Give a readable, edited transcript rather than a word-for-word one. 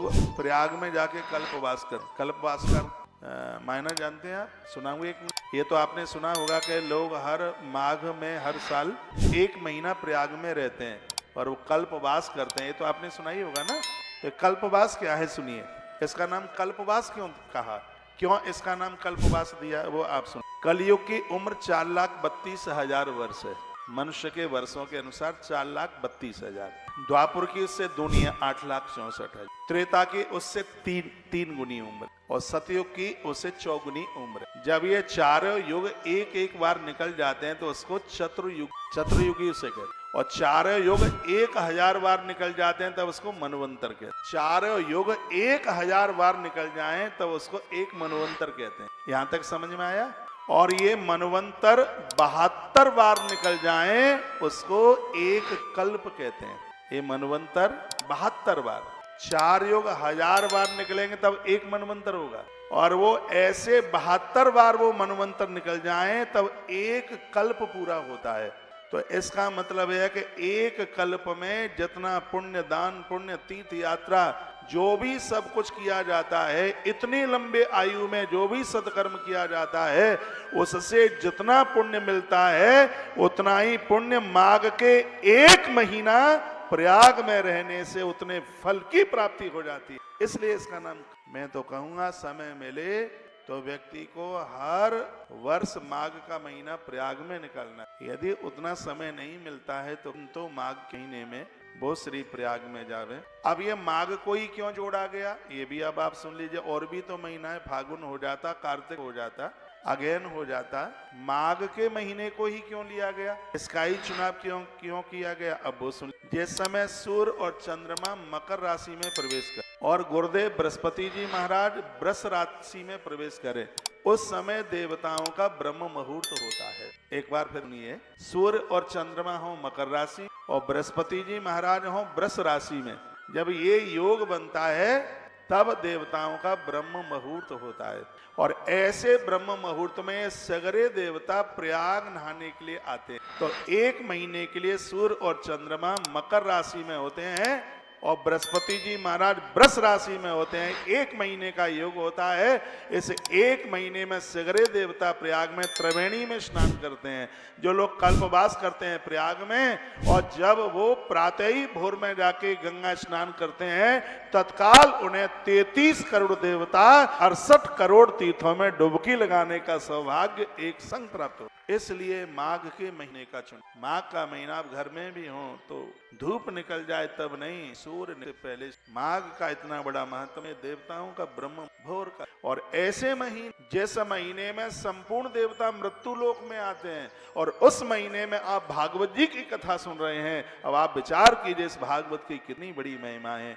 लोग प्रयाग में जाके कल्पवास कर मायना जानते हैं आप? सुनाऊंगा एक मिनट। ये तो आपने सुना होगा कि लोग हर माघ में हर साल 1 महीना प्रयाग में रहते हैं और वो कल्पवास करते हैं। ये तो आपने सुना ही होगा ना। तो कल्पवास क्या है सुनिए। इसका नाम कल्पवास क्यों कहा, क्यों इसका नाम कल्पवास दिया, वो आप सुन। कलयुग की उम्र 4,32,000 वर्ष है। मनुष्य के वर्षों के अनुसार 4,32,000। द्वापुर की उससे दुनिया 8,64,000। त्रेता की उससे तीन गुनी उम्र और सतयुग की उससे 4 उम्र। जब ये चारों युग एक एक बार निकल जाते हैं तो उसको चतुर्युगी उसे कहते हैं। और चारों युग 1,000 बार निकल जाते हैं तब उसको मनवंतर कहते हैं। चारों युग 1,000 बार निकल जाएं तब उसको एक मनवंतर कहते हैं। यहां तक समझ में आया? और ये मनवंतर 72 बार निकल जाएं उसको एक कल्प कहते हैं। ये मनवंतर 72 बार, 4 युग 1,000 बार निकलेंगे तब एक मनवंतर होगा। और वो ऐसे 72 बार वो मनवंतर निकल जाएं तब एक कल्प पूरा होता है। तो इसका मतलब है कि एक कल्प में जितना पुण्य दान, पुण्य तीर्थ यात्रा, जो भी सब कुछ किया जाता है, इतनी लंबे आयु में जो भी सत्कर्म किया जाता है, उससे जितना पुण्य मिलता है उतना ही पुण्य माघ के 1 महीना प्रयाग में रहने से उतने फल की प्राप्ति हो जाती है। इसलिए इसका नाम, मैं तो कहूंगा समय मिले तो व्यक्ति को हर वर्ष माघ का महीना प्रयाग में निकालना। यदि उतना समय नहीं मिलता है तो माघ के महीने में वो श्री प्रयाग में जावे। अब ये माघ को ही क्यों जोड़ा गया, ये भी अब आप सुन लीजिए। और भी तो महीना है, फागुन हो जाता, कार्तिक हो जाता, अगेन हो जाता। माघ के महीने को ही क्यों लिया गया, इसका ही चुनाव क्यों किया गया, अब वो सुन। जिस समय सूर्य और चंद्रमा मकर राशि में प्रवेश कर और गुरुदेव बृहस्पति जी महाराज वृष राशि में प्रवेश करे, उस समय देवताओं का ब्रह्म मुहूर्त होता है। एक बार फिर सुनिए, सूर्य और चंद्रमा हो मकर राशि और बृहस्पति जी महाराज हो वृष राशि में, जब ये योग बनता है तब देवताओं का ब्रह्म मुहूर्त होता है। और ऐसे ब्रह्म मुहूर्त में सगरे देवता प्रयाग नहाने के लिए आते हैं। तो 1 महीने के लिए सूर्य और चंद्रमा मकर राशि में होते हैं और बृहस्पति जी महाराज वृष राशि में होते हैं। 1 महीने का योग होता है। इस 1 महीने में सगरे देवता प्रयाग में त्रिवेणी में स्नान करते हैं। जो लोग कल्पवास करते हैं प्रयाग में, और जब वो प्रातः ही भोर में जाके गंगा स्नान करते हैं, तत्काल उन्हें 33 करोड़ देवता 68 करोड़ तीर्थों में डुबकी लगाने का सौभाग्य एक संग प्राप्त हो। इसलिए माघ के महीने का चुन। माघ का महीना आप घर में भी हो तो धूप निकल जाए तब नहीं, सूर्य से पहले। माघ का इतना बड़ा महत्व है, देवताओं का ब्रह्म भोर का। और ऐसे महीने, जिस महीने में संपूर्ण देवता मृत्यु लोक में आते हैं, और उस महीने में आप भागवत जी की कथा सुन रहे हैं। अब आप विचार कीजिए इस भागवत की कितनी बड़ी महिमा है।